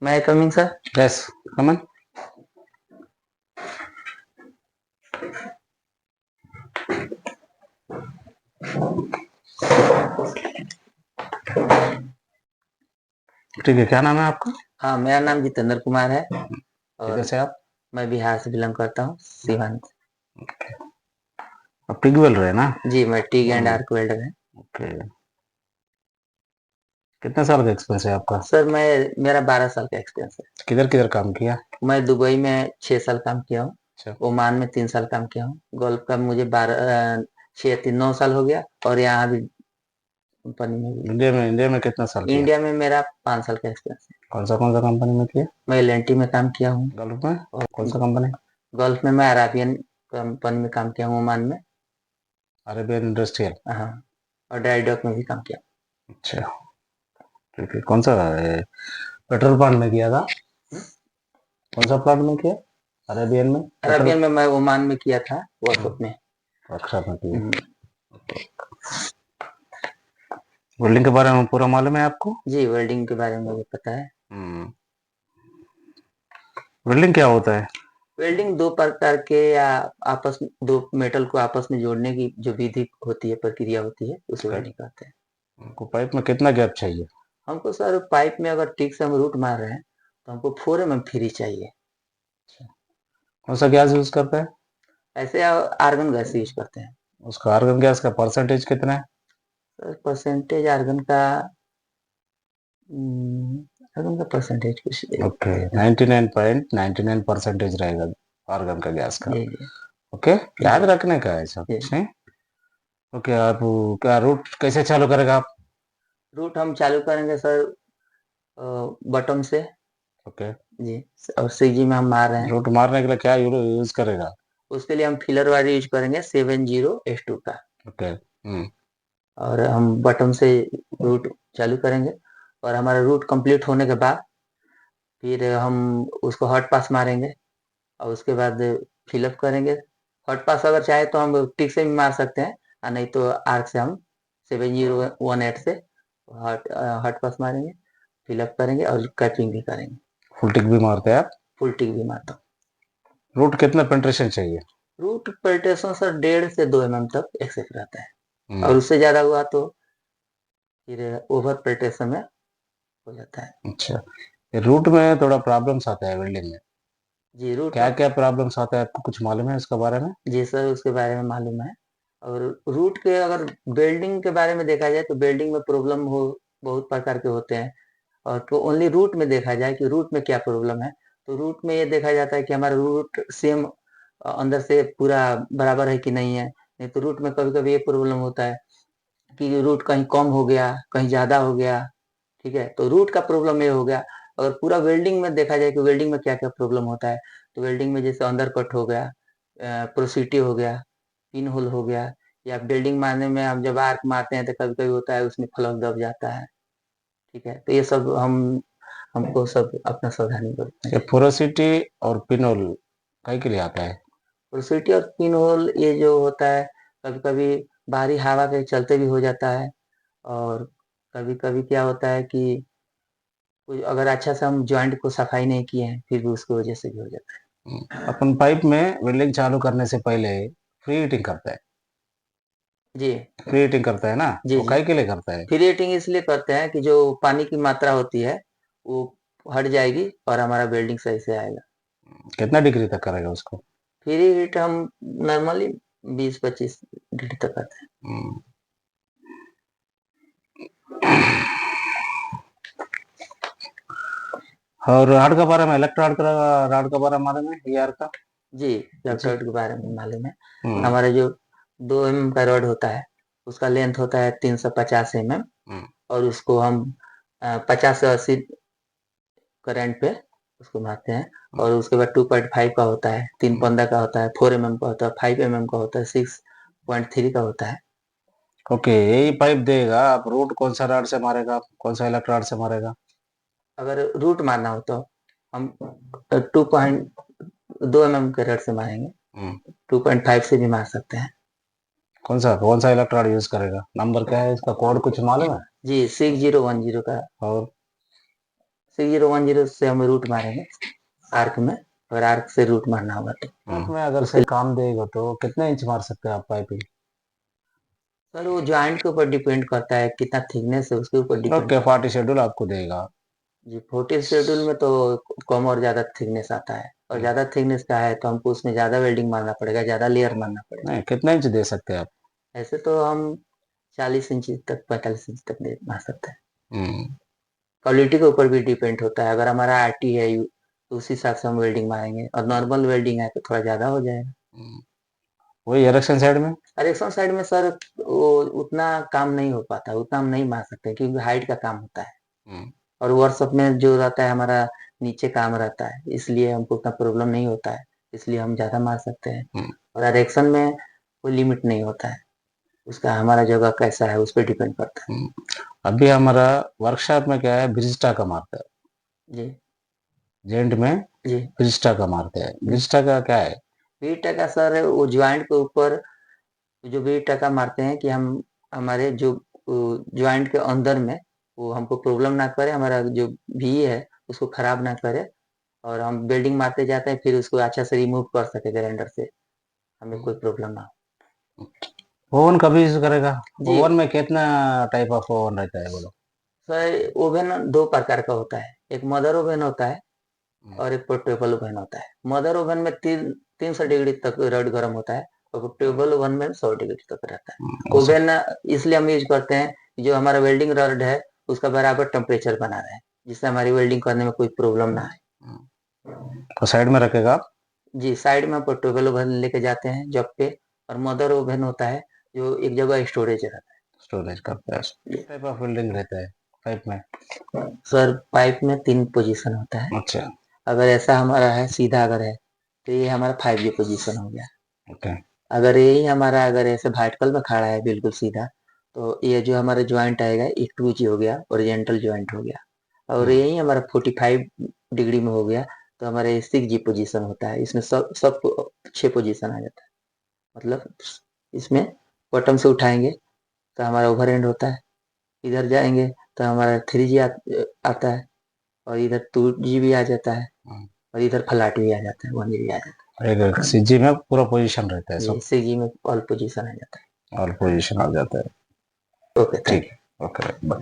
May I coming, sir? Yes, come on. ठीक है, क्या नाम है आपका? हाँ, मेरा नाम जितेंद्र कुमार है किधर और से आप? मैं बिहार से बिलोंग करता हूँ, सीवान से। आप टिग वेल रहे ना? जी, मैं टीग एंड आर्क वेल्डर है। ओके। कितने साल का एक्सपीरियंस है आपका? सर मेरा 12 साल का एक्सपीरियंस है। किधर किधर काम किया? मैं दुबई में 6 साल काम किया हूँ, अच्छा। ओमान में 3 साल काम किया हूँ, गल्फ का मुझे 9 साल हो गया और यहाँ भी कंपनी में भी। इंडिया में कितना साल किया? इंडिया में मेरा 5 साल का एक्सपीरियंस है। कौन सा कंपनी में किया? मैं एल में काम किया हूँ गल्फ में? और कौन सा कंपनी? गल्फ में मैं अराबियन कंपनी में काम किया हूँ, ओमान में। Arabian industrial. हाँ, और ड्राई डॉक में भी काम किया। अच्छा, ठीक है। कौन सा पेट्रोल प्लांट में किया था? कौन सा प्लांट में किया? अरेबियन में? अरबियन में मैं ओमान में किया था, वर्कशॉप में। वर्कशॉप में किया। हम्म, वेल्डिंग के बारे में पूरा मालूम है आपको? जी, वेल्डिंग के बारे में मुझे पता है। वेल्डिंग क्या होता है? वेल्डिंग दो प्रकार के या आपस में दो मेटल को आपस में जोड़ने की जो विधि होती है, प्रक्रिया होती है, उसे वेल्डिंग कहते हैं। आपको पाइप में कितना गैप चाहिए? हमको सर पाइप में अगर ठीक से हम रूट मार रहे हैं तो हमको 4 mm फ्री चाहिए। कौन सा गैस यूज करता है? ऐसे आर्गन गैस यूज करते हैं। उसका आर्गन गैस का परसेंटेज कितना है? सर परसेंटेज आर्गन का परसेंटेज कुछ ओके, 99.99% रहेगा आर्गन का गैस का। जी जी ओके, याद जी रखने का है, ऐसा जी। कुछ नहीं। ओके, आप क्या रूट कैसे चालू करेगा आप? रूट हम चालू करेंगे सर बटन से। ओके, जी, और सीजी में हम मार रहे हैं। रूट मारने के लिए क्या यूज करेगा? उसके लिए हम फिलर वायर यूज करेंगे 70S2 का। ओके। और हम बटन से रूट चालू करेंगे और हमारा रूट कंप्लीट होने के बाद फिर हम उसको हॉट पास मारेंगे और उसके बाद फिलअप करेंगे। हॉट पास अगर चाहे तो हम टिक से भी मार सकते हैं और नहीं तो आर्क से हम 7018 से हॉट हॉट पास मारेंगे, फिलअप करेंगे और कैपिंग भी करेंगे। फुल टिक भी मारते हैं आप? फुल टिक भी मारता हूँ। रूट कितना पेंट्रेशन चाहिए? रूट पेल्टेशन सर 1.5 से 2 mm तक एक्सेप्ट रहता है और हम्म, उससे ज्यादा हुआ तो फिर ओवर पेल्टेशन में हो जाता है। अच्छा। रूट में थोड़ा प्रॉब्लम्स आता है वेल्डिंग में। जी रूट क्या में। क्या प्रॉब्लम्स आता है, आपको कुछ मालूम है उसके बारे में? जी सर, उसके बारे में मालूम है। और रूट के अगर वेल्डिंग के बारे में देखा जाए तो वेल्डिंग में प्रॉब्लम हो बहुत प्रकार के होते हैं। और तो ओनली रूट में देखा जाए कि रूट में क्या प्रॉब्लम है, तो रूट में ये देखा जाता है कि हमारा रूट सेम अंदर से पूरा बराबर है कि नहीं है। नहीं तो रूट में कभी कभी ये प्रॉब्लम होता है कि रूट कहीं कम हो गया, कहीं ज़्यादा हो गया। ठीक है, तो रूट का प्रॉब्लम ये हो गया। अगर पूरा वेल्डिंग में देखा जाए कि वेल्डिंग में क्या क्या प्रॉब्लम होता है, तो वेल्डिंग में जैसे अंदर कट हो गया, प्रोसिटी हो गया, पिन होल हो गया, या वेल्डिंग मारने में हम जब आर्क मारते हैं तो कभी कभी होता है उसमें फ्लग दब जाता है। ठीक है, तो ये सब हमको सब अपना सावधानी बरतना ये चाहिए। पोरोसिटी और पिनोल कई के लिए आता है? प्रोसिटी और पिन होल ये जो होता है कभी कभी बाहरी हवा के चलते भी हो जाता है। और कभी कभी क्या होता है कि कोई अगर अच्छा से हम जॉइंट को सफाई नहीं किए हैं फिर भी उसकी वजह से भी हो जाता है। अपन पाइप में वेल्डिंग चालू करने से पहले फ्री हीटिंग करता है। जी फ्री हीटिंग करता है ना, जी वो जी। काहे के लिए करता है? फ्री हीटिंग इसलिए करते हैं कि जो पानी की मात्रा होती है वो हट जाएगी और हमारा वेल्डिंग सही से आएगा। कितना डिग्री तक करेगा उसको? फ्री हीट हम नॉर्मली 20-25 डिग्री तक करते हैं। हम्म, और राड का बारे में, इलेक्ट्रो राड का बारे में मालूम है, यार का? जी, जी। लेफ्ट के बारे में मालूम है। हम्म, हमारा जो 2 mm का रॉड होता है उसका लेंथ होता है 350 mm। हम्म, और उसको हम 50 से 80 करंट पे उसको मारते हैं। और उसके बाद 2.5 का होता है, 315 का होता है, 4 mm का होता है, 5 mm का होता है, 6.3 का होता है। ओके, यही पाइप देगा। आप रूट कौन सा राड से मारेगा, आप कौन सा इलेक्ट्रो राड से मारेगा? अगर रूट मारना हो तो हम 2.2 mm के रड से मारेंगे। हम्म, 2.5 से भी मार सकते हैं। कौन सा इलेक्ट्रो राड यूज करेगा? नंबर क्या है इसका, कोड कुछ मालूम है? जी 6010 का। और 6010 से हम रूट मारेंगे आर्क में, अगर आर्क से रूट मारना होगा तो। में अगर से काम देगा तो कितने इंच मार सकते हैं आप पाइपिंग? सर वो ज्वाइंट के ऊपर डिपेंड करता है, कितना थिकनेस है उसके ऊपर डिपेंड ओके, करता 40 शेड्यूल आपको देगा। है जी। 40 शेड्यूल में तो कम और ज्यादा थिकनेस आता है, और ज्यादा थिकनेस का है तो हमको उसमें ज्यादा वेल्डिंग मारना पड़ेगा, ज्यादा लेयर मारना पड़ेगा। नहीं, कितना इंच दे सकते हैं आप? ऐसे तो हम 40 इंच तक, 45 इंच तक मार सकते हैं। हम्म, क्वालिटी के ऊपर भी डिपेंड होता है, अगर हमारा आरटी है तो उस हिसाब से हम वेल्डिंग मारेंगे, और नॉर्मल वेल्डिंग है तो थोड़ा ज्यादा हो जाएगा। हम्म। वही इरेक्शन साइड में। इरेक्शन साइड में सर वो उतना काम नहीं हो पाता, उतना हम नहीं मार सकते क्योंकि हाइट का काम होता है, हम्म, और वर्कशॉप में जो रहता है हमारा नीचे काम रहता है, इसलिए हमको उतना प्रॉब्लम नहीं होता है, इसलिए हम ज्यादा मार सकते हैं। हम्म, और इरेक्शन में कोई लिमिट नहीं होता है, उसका हमारा जगह कैसा है उस पर डिपेंड करता है। हम्म। अभी हमारा वर्कशॉप में क्या है, ब्रिजस्टा का मारता है। जी जेंट में जी। ब्रिजस्टा का मारते हैं। ब्रिजस्टा का क्या है? 20 टका सर वो ज्वाइंट के ऊपर जो 20 टका मारते हैं कि हम हमारे जो ज्वाइंट के अंदर में वो हमको प्रॉब्लम ना करे, हमारा जो भी है उसको खराब ना करे, और हम वेल्डिंग मारते जाते हैं फिर उसको अच्छा से रिमूव कर सके ग्राइंडर से, हमें कोई प्रॉब्लम ना ओवन कभी यूज करेगा? हो जी। ओवन में कितना टाइप ऑफ ओवन रहता है बोलो? सर ओवन दो प्रकार का होता है, एक मदर ओवन होता है हम्म, और एक पोर्टेबल ओवन होता है। मदर ओवन में 300 डिग्री तक रड गर्म होता है, और पोर्टेबल ओवन में 100 डिग्री तक रहता है। अच्छा। ओवन इसलिए हम यूज करते हैं कि जो हमारा वेल्डिंग रड है उसका बराबर टेम्परेचर बना रहे, जिससे हमारी वेल्डिंग करने में कोई प्रॉब्लम ना आए। तो साइड में रखेगा आप? जी, साइड में पोर्टेबल ओवन लेके जाते हैं जब पे, और मदर ओवन होता है जो एक जगह स्टोरेज रहता स्टोरेज का प्लेस। है। टाइप ऑफ वेल्डिंग रहता है पाइप में? सर पाइप में 3 पोजीशन होता है। अच्छा। अगर ऐसा हमारा है सीधा अगर है तो ये हमारा 5G पोजीशन हो गया। ओके। अगर यही हमारा अगर ऐसे वर्टिकल में खड़ा है बिल्कुल सीधा, तो ये जो हमारा ज्वाइंट आएगा ये 2G हो गया, ओरिजेंटल ज्वाइंट हो गया। और यही हमारा 45 डिग्री में हो गया तो हमारा 6G पोजीशन होता है। इसमें सब सब 6 पोजीशन आ जाता है। मतलब इसमें बॉटम से उठाएंगे तो हमारा ओवर एंड होता है, इधर जाएंगे तो हमारा 3G आता है, और इधर 2G भी आ जाता है, और इधर फ्लैट भी आ जाता है, 1G भी आ जाता एक सीजी में पूरा पोजीशन रहता है है। ये सब? 6G में ऑल पोजीशन आ जाता और पोजीशन आ जाता है। है। ओके, ठीक थैंक है। Okay, bye.